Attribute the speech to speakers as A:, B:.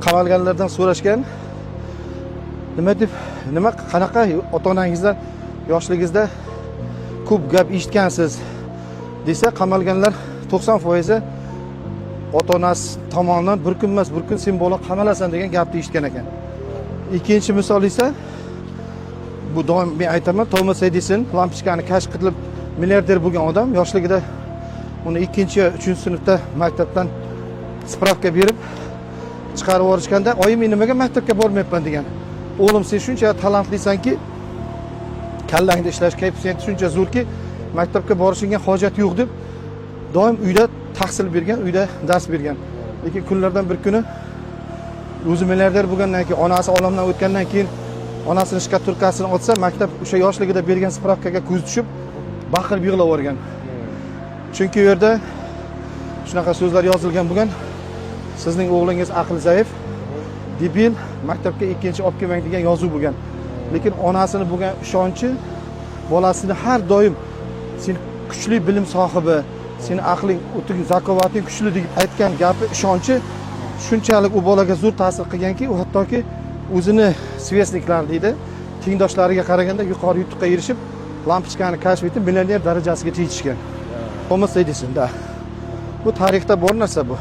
A: qamalganlardan so'rashgan. Nima deb, qanaqa ota-onangizdan yoshligingizda ko'p gap eshitgansiz desa, qamalganlar 90% ota-onasi tomonidan bir kun emas, bir kun sen bola qamalasan degan gapni eshitgan ekan. Ikkinchi misol esa bu doim men aytaman, Thomas Edison lampochkani kashf qilib milliarder bo'lgan odam yoshligida uni 2-3-sinfda maktabdan spravka berib chiqarib yuborishganda, "Oyim, men nimaga maktabga bormayapman?" degan. "O'g'lim, sen shuncha talantlisanki, kallangda ishlash koeffitsiyenti shuncha zo'rki, maktabga borishingga hojat yo'q" deb doim uyda tahsil bergan, uyda dars bergan. Lekin kunlardan bir kuni o'zi milliarder bo'lgandan keyin, onasi olamdan o'tgandan keyin onasini shkaturkasini otsa, maktab o'sha yoshligida bergan spravkaga ko'z tushib, baqirib yig'lab yuborgan. Chunki u yerda shunaqa so'zlar yozilgan bo'lgan. Sizning o'g'lingiz aqli zaif, debil, maktabga ikkinchi olib kelmang degan yozuv bo'lgan. Lekin onasini bo'lgan ishonchi bolasini har doim sen kuchli bilim sohibi, seni aqling, o'ting, zakovating kuchli deb aytgan gapi, ishonchi shunchalik u bolaga zo'r ta'sir qilganki, u hattoki o'zini sverstniklar deydi, tengdoshlariga qaraganda yuqori yutuqqa erishib, lampochkani kashf etib, millioner darajasigacha yetishgan. Thomas Edison da. Bu tarixda bor narsa bu.